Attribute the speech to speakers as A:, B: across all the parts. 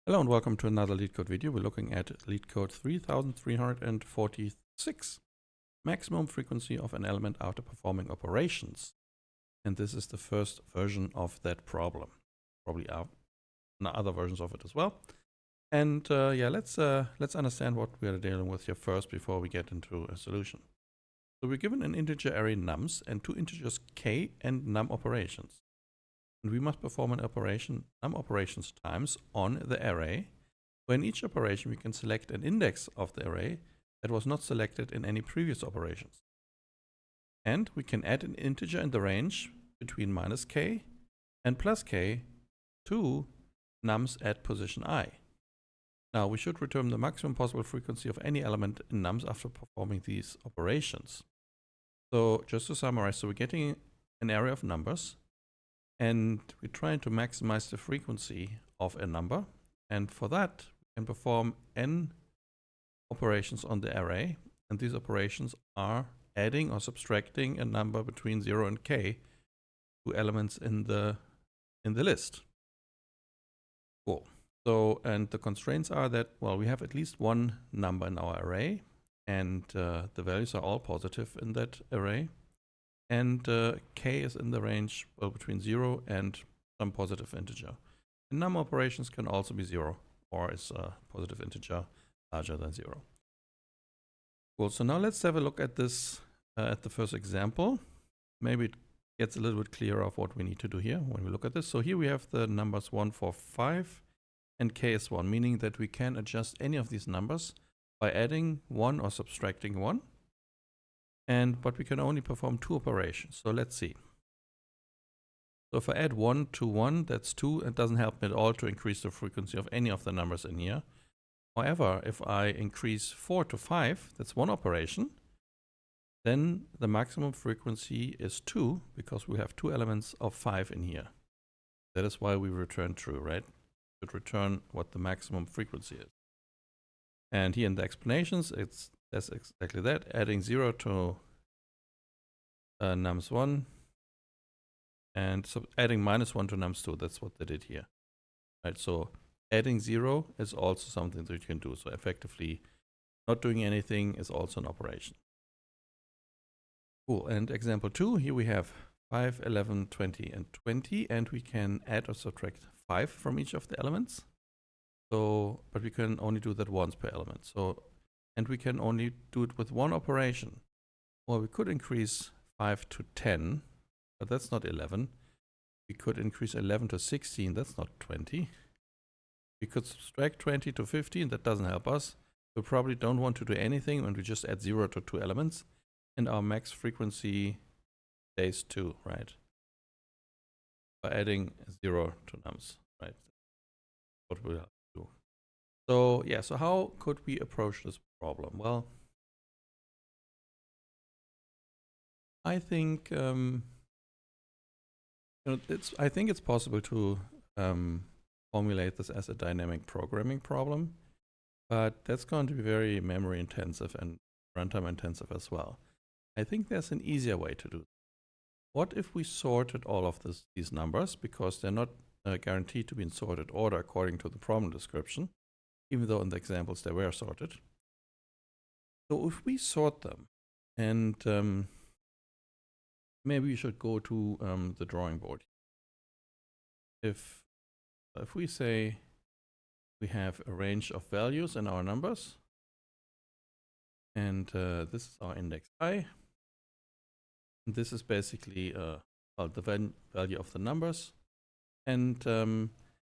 A: Hello and welcome to another LeetCode video. We're looking at LeetCode 3346, maximum frequency of an element after performing operations. And this is the first version of that problem. Probably are other versions of it as well. And yeah, let's understand what we are dealing with here first before we get into a solution. So we're given an integer array nums and two integers k and num operations. And we must perform an operation, num operations times, on the array. Where in each operation we can select an index of the array that was not selected in any previous operations. And we can add an integer in the range between minus k and plus k to nums at position I. Now we should return the maximum possible frequency of any element in nums after performing these operations. So just to summarize, so we're getting an array of numbers and we're trying to maximize the frequency of a number. And for that, we can perform n operations on the array. And these operations are adding or subtracting a number between 0 and k to elements in the list. Cool. So, and the constraints are that, well, we have at least one number in our array, and the values are all positive in that array. And k is in the range, well, between 0 and some positive integer. And num operations can also be 0, or is a positive integer larger than 0. Cool, so now let's have a look at this at the first example. Maybe it gets a little bit clearer of what we need to do here when we look at this. So here we have the numbers 1, 4, 5, and k is 1, meaning that we can adjust any of these numbers by adding 1 or subtracting 1. But we can only perform two operations. So let's see. So if I add 1 to 1, that's 2. It doesn't help me at all to increase the frequency of any of the numbers in here. However, if I increase 4 to 5, that's one operation, then the maximum frequency is 2 because we have two elements of 5 in here. That is why we return true, right? We should return what the maximum frequency is. And here in the explanations, that's exactly that, adding 0 to nums 1 and so adding minus 1 to nums 2. That's what they did here, right? So adding 0 is also something that you can do. So effectively, not doing anything is also an operation. Cool. And example 2, here we have 5, 11, 20, and 20, and we can add or subtract 5 from each of the elements. So, but we can only do that once per element. So, and we can only do it with one operation. Well, we could increase 5 to 10, but that's not 11. We could increase 11 to 16, that's not 20. We could subtract 20 to 15, that doesn't help us. We probably don't want to do anything when we just add 0 to two elements. And our max frequency stays 2, right? By adding 0 to nums, right? What we'll have to do. So yeah, so how could we approach this problem? Well, I think I think it's possible to formulate this as a dynamic programming problem, but that's going to be very memory intensive and runtime intensive as well. I think there's an easier way to do it. What if we sorted all of these numbers, because they're not guaranteed to be in sorted order according to the problem description, even though in the examples they were sorted. So if we sort them, and maybe we should go to the drawing board. If we say we have a range of values in our numbers, and this is our index I, and this is basically the value of the numbers, and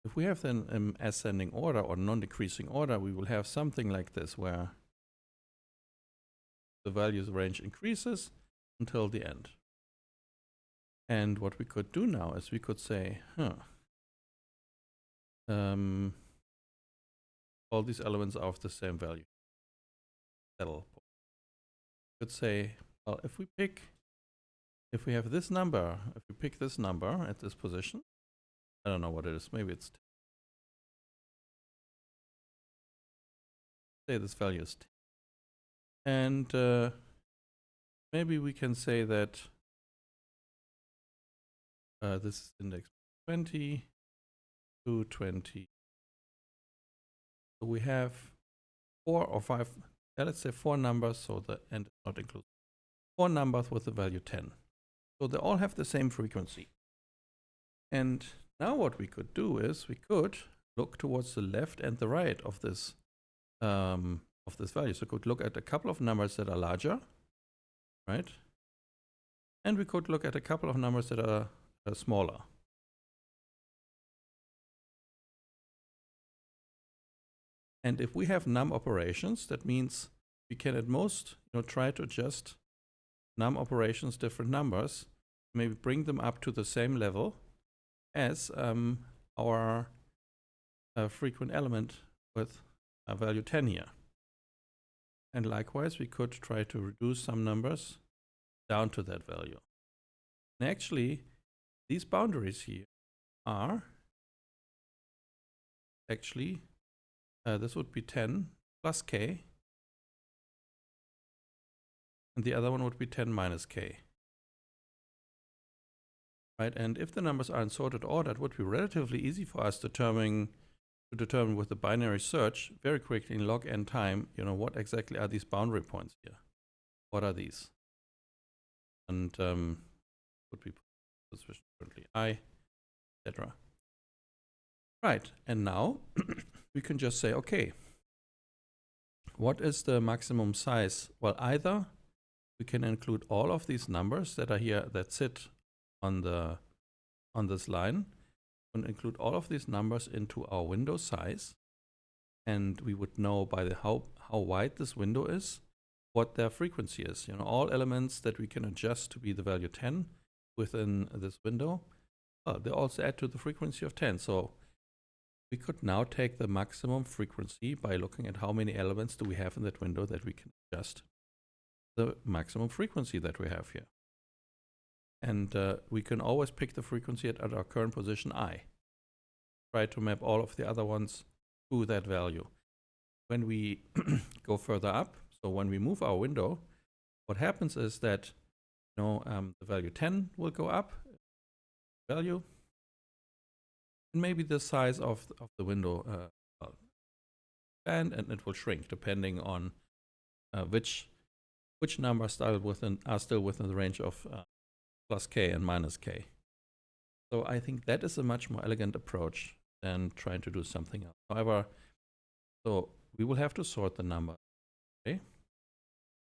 A: if we have then ascending order or non-decreasing order, we will have something like this where the values range increases until the end. And what we could do now is we could say, all these elements are of the same value. We could say, well, if we have this number, if we pick this number at this position, I don't know what it is, maybe it's 10. Say this value is 10. And maybe we can say that this is index 20 to 20 So we have 4 or 5, let's say 4 numbers, so the end is not included. 4 numbers with the value 10. So they all have the same frequency. And now what we could do is we could look towards the left and the right of this value. So we could look at a couple of numbers that are larger, right? And we could look at a couple of numbers that are smaller. And if we have num operations, that means we can at most try to adjust num operations, different numbers, maybe bring them up to the same level as our frequent element with a value 10 here. And likewise, we could try to reduce some numbers down to that value. And actually, these boundaries here are actually, this would be 10 plus k, and the other one would be 10 minus k. Right? And if the numbers are in sorted order, it would be relatively easy for us to determine with the binary search very quickly in log n time, what exactly are these boundary points here? What are these? And would be position currently I, etc. Right, and now we can just say, okay, what is the maximum size? Well, either we can include all of these numbers that are here that sit on this line, and include all of these numbers into our window size, and we would know by the how wide this window is what their frequency is. All elements that we can adjust to be the value 10 within this window, well, they also add to the frequency of 10. So we could now take the maximum frequency by looking at how many elements do we have in that window that we can adjust the maximum frequency that we have here. And we can always pick the frequency at our current position I. Try to map all of the other ones to that value. When we go further up, so when we move our window, what happens is that the value 10 will go up, value, and maybe the size of the window will expand, and it will shrink depending on which numbers are still within the range of plus k and minus k. So I think that is a much more elegant approach than trying to do something else. However, so we will have to sort the number. Okay?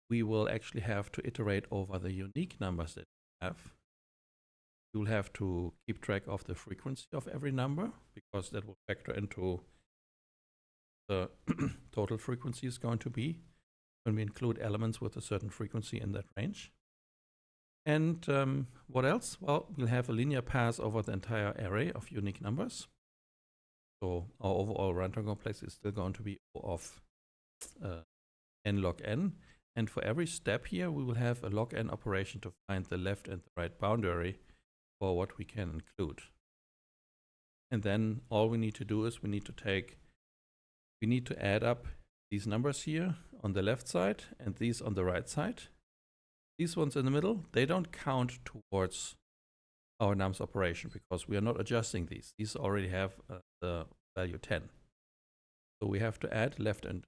A: We will actually have to iterate over the unique numbers that we have. We will have to keep track of the frequency of every number, because that will factor into the total frequency is going to be when we include elements with a certain frequency in that range. And what else? Well, we'll have a linear pass over the entire array of unique numbers. So our overall runtime complex is still going to be O of n log n. And for every step here, we will have a log n operation to find the left and the right boundary for what we can include. And then all we need to do is we need to add up these numbers here on the left side and these on the right side. These ones in the middle, they don't count towards our nums operation because we are not adjusting these. These already have the value 10. So we have to add left and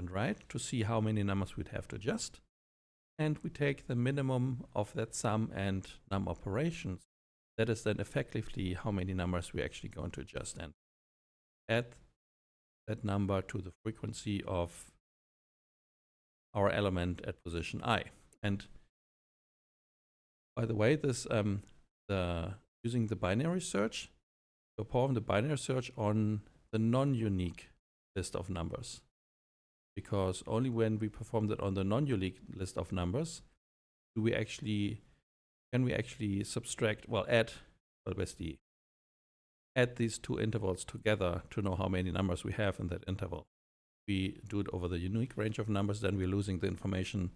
A: right to see how many numbers we'd have to adjust. And we take the minimum of that sum and num operations. That is then effectively how many numbers we're actually going to adjust, and add that number to the frequency of our element at position I. And by the way, this using the binary search, perform the binary search on the non-unique list of numbers, because only when we perform that on the non-unique list of numbers can we actually subtract, basically add these two intervals together to know how many numbers we have in that interval. If we do it over the unique range of numbers, then we're losing the information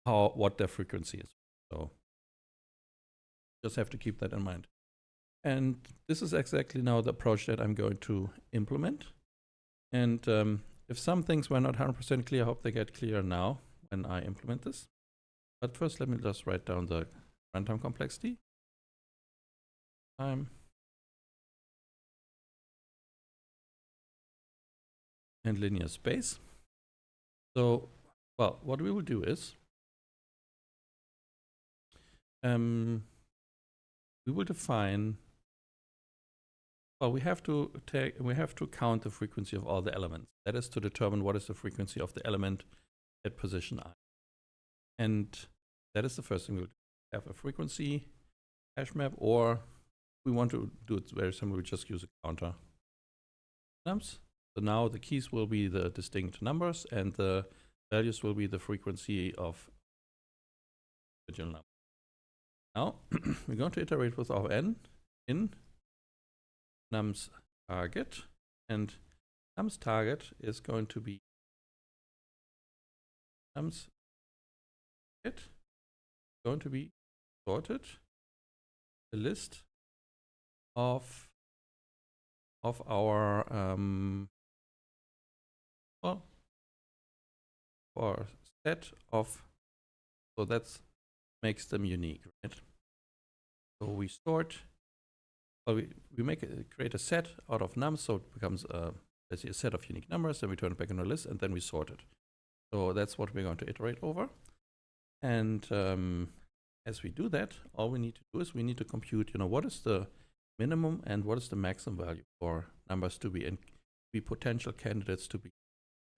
A: what their frequency is. So just have to keep that in mind. And this is exactly now the approach that I'm going to implement. And if some things were not 100% clear, I hope they get clear now when I implement this. But first, let me just write down the runtime complexity. and linear space. So, well, what we will do is we will define, well, we have to count the frequency of all the elements. That is to determine what is the frequency of the element at position I. And that is the first thing we'll do. Have a frequency hash map, or we want to do it very simple, we just use a counter nums. So now the keys will be the distinct numbers and the values will be the frequency of original number. Now we're going to iterate with our n in nums target, and nums target is going to be nums target going to be sorted the list of our well, for set of, so that's makes them unique, right? So we sort, well, we create a set out of nums, so it becomes let's see, a set of unique numbers, then we turn it back into a list, and then we sort it. So that's what we're going to iterate over. And as we do that, all we need to do is we need to compute, what is the minimum and what is the maximum value for numbers to be potential candidates to be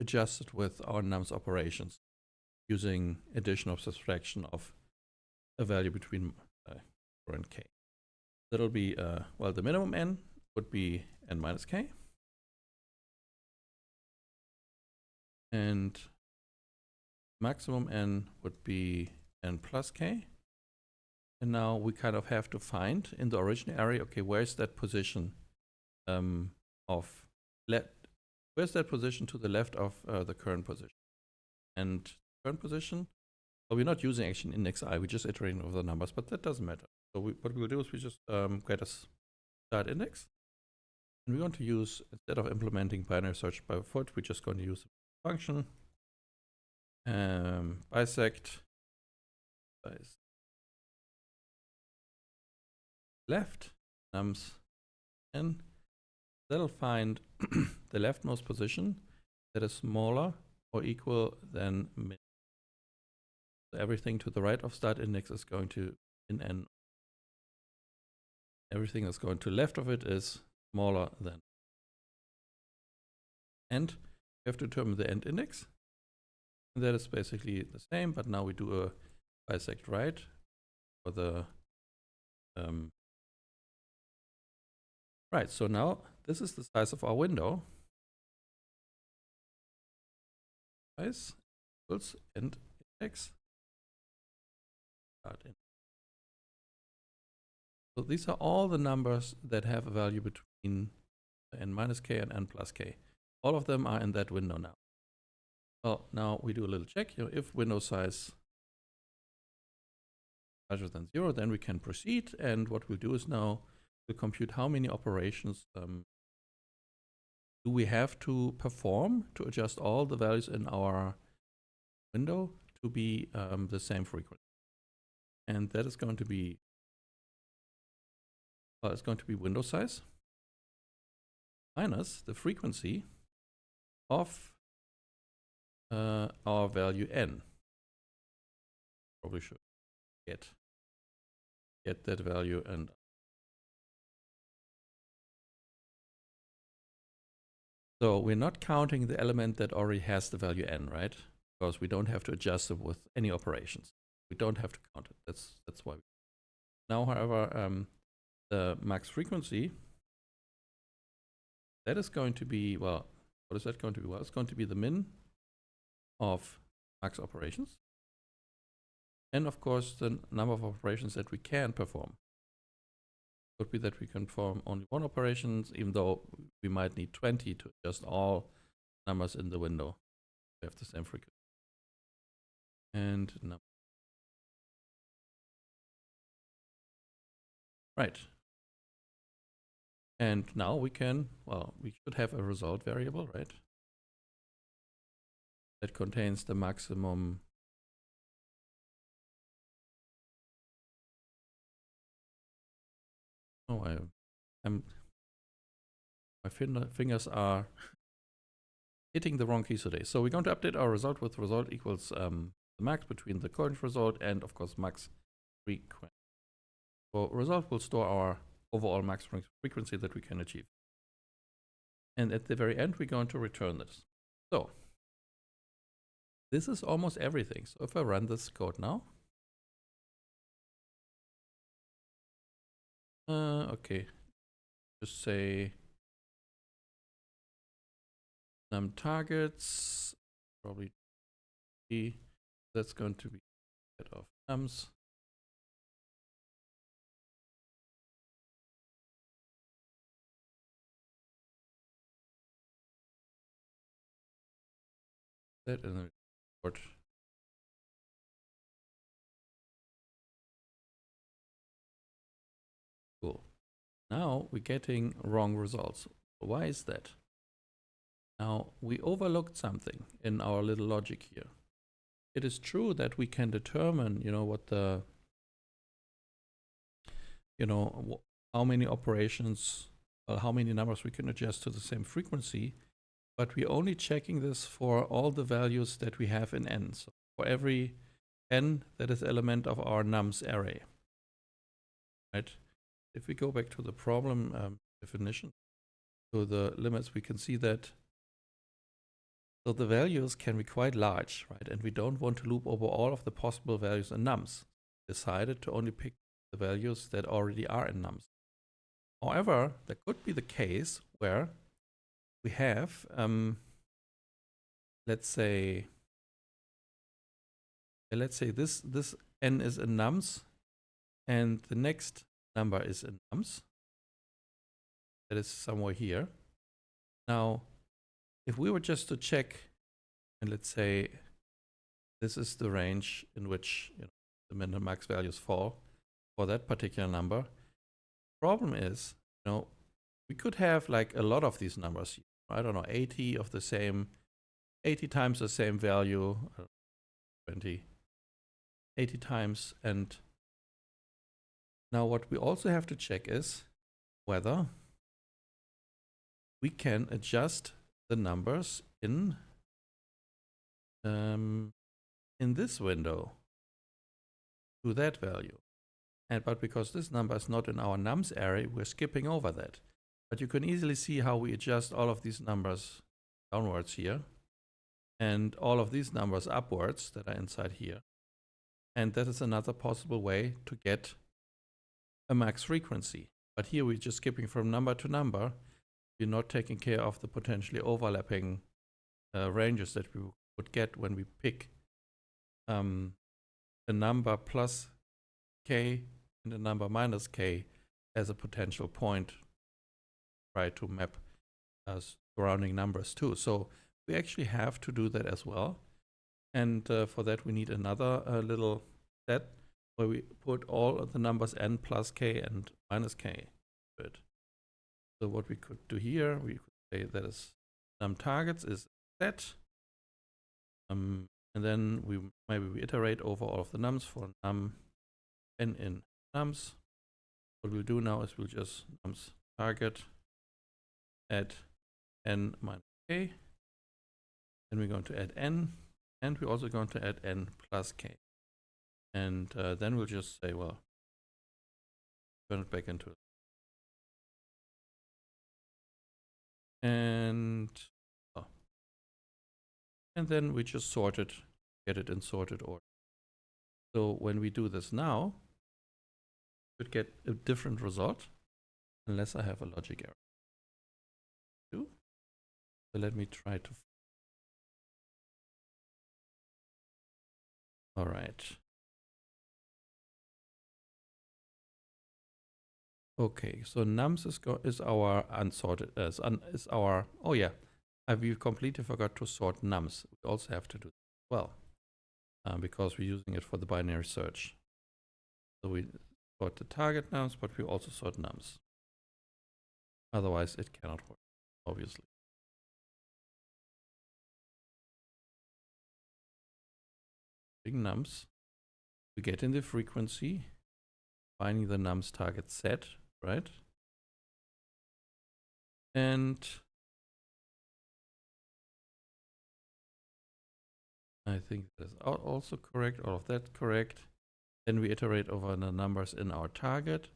A: adjusted with our nums operations using addition or subtraction of a value between 4 and k. That'll be, well, the minimum n would be n minus k. And maximum n would be n plus k. And now we kind of have to find in the origin array, okay, where's that position where's that position to the left of the current position? And current position, well, we're not using actually index I, we're just iterating over the numbers, but that doesn't matter. So what we'll do is we just get a start index. And we're going to use, instead of implementing binary search by foot, we're just going to use a function bisect left nums n. That'll find the leftmost position that is smaller or equal than min. So everything to the right of start index is going to in n. Everything that's going to left of it is smaller than. And we have to determine the end index. And that is basically the same, but now we do a bisect right for the right. So now this is the size of our window. Size equals end index. So these are all the numbers that have a value between n minus k and n plus k. All of them are in that window now. Well, now we do a little check. If window size larger than 0, then we can proceed. And what we'll do is now we'll compute how many operations do we have to perform to adjust all the values in our window to be the same frequency. And that is going to be, well, it's going to be window size minus the frequency of our value n. Probably should get that value. And so we're not counting the element that already has the value n, right? Because we don't have to adjust it with any operations. We don't have to count it. That's why. Now, however, the max frequency, that is going to be, well, what is that going to be? Well, it's going to be the min of max operations. And of course, the number of operations that we can perform. It could be that we can perform only one operations, even though we might need 20 to adjust all numbers in the window. We have the same frequency. And no. Right. And now we can, well, we should have a result variable, right? That contains the maximum. Oh, my fingers are hitting the wrong keys today. So we're going to update our result with result equals the max between the current result and of course max frequency. So result will store our overall max frequency that we can achieve. And at the very end, we're going to return this. So this is almost everything. So if I run this code now, okay, just say num targets, probably that's going to be set of nums. That in the report. Cool. Now we're getting wrong results. Why is that? Now we overlooked something in our little logic here. It is true that we can determine, what the, how many operations, how many numbers we can adjust to the same frequency, but we're only checking this for all the values that we have in n. So for every n that is element of our nums array, right? If we go back to the problem definition, to the limits, we can see that so the values can be quite large, right? And we don't want to loop over all of the possible values in nums. Decided to only pick the values that already are in nums. However, there could be the case where we have, let's say this n is in nums, and the next number is in nums. That is somewhere here. Now, if we were just to check, and let's say this is the range in which the min and max values fall for that particular number. Problem is, we could have like a lot of these numbers. I don't know, 80 of the same, 80 times the same value, 80 times. And now what we also have to check is whether we can adjust the numbers in this window to that value. But because this number is not in our nums array, we're skipping over that. But you can easily see how we adjust all of these numbers downwards here and all of these numbers upwards that are inside here. And that is another possible way to get a max frequency. But here we're just skipping from number to number. We're not taking care of the potentially overlapping ranges that we would get when we pick a number plus k and a number minus k as a potential point, try to map surrounding numbers too. So we actually have to do that as well. And for that we need another little set where we put all of the numbers n plus k and minus k to it. So what we could do here, we could say that is num targets is set. And then maybe we iterate over all of the nums for num n in nums. What we'll do now is we'll just nums target add n minus k. Then we're going to add n, and we're also going to add n plus k. And then we'll just say, well, turn it back into it. And then we just sort it, get it in sorted order. So when we do this now, we should get a different result, unless I have a logic error. So let me try to. All right. Okay, so nums is our unsorted, is our, oh yeah, we completely forgot to sort nums. We also have to do that as well, because we're using it for the binary search. So we sort the target nums, but we also sort nums. Otherwise it cannot work, obviously. Big nums, we get in the frequency, finding the nums target set, right? And I think that is also correct, all of that correct. Then we iterate over the numbers in our target,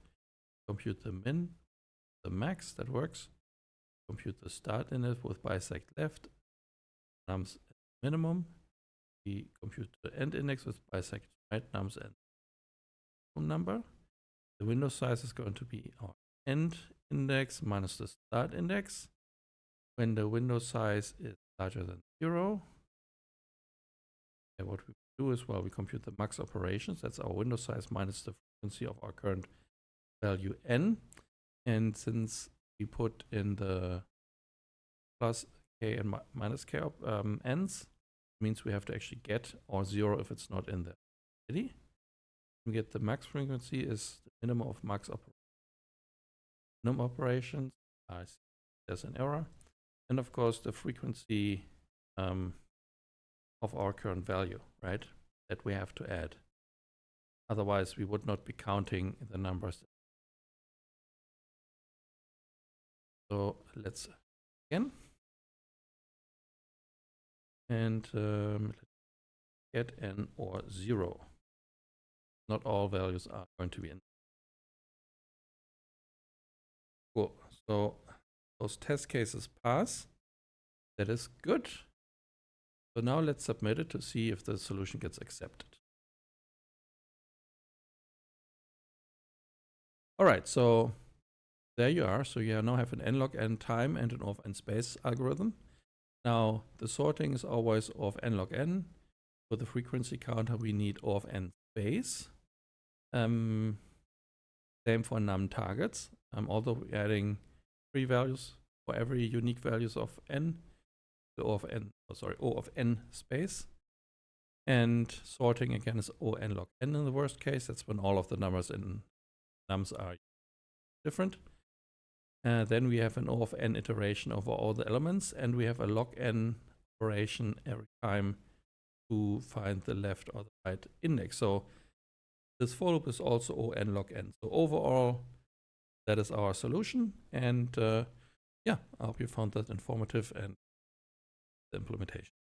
A: compute the min, the max, that works. Compute the start in it with bisect left, nums at minimum. We compute the end index with bisect right, nums and number. The window size is going to be our end index minus the start index. When the window size is larger than 0, what we do is, well, we compute the max operations. That's our window size minus the frequency of our current value n. And since we put in the plus k and minus k n's, means we have to actually get or 0 if it's not in there. Ready? We get the max frequency is the minimum of max operations. I see there's an error. And of course, the frequency of our current value, right? That we have to add. Otherwise, we would not be counting the numbers. So let's again. And get n or 0. Not all values are going to be in. Cool. So those test cases pass. That is good. So now let's submit it to see if the solution gets accepted. All right, so there you are. So you now have an n log n time and an O of n space algorithm. Now the sorting is always O of n log n. For the frequency counter, we need O of n space. Same for num targets. Although we're adding 3 values for every unique values of n, the O of n, O of n space. And sorting again is O n log n in the worst case. That's when all of the numbers in nums are different. Then we have an O of n iteration over all the elements, and we have a log n operation every time to find the left or the right index. So this for loop is also O n log n. So overall, that is our solution. And yeah, I hope you found that informative and the implementation.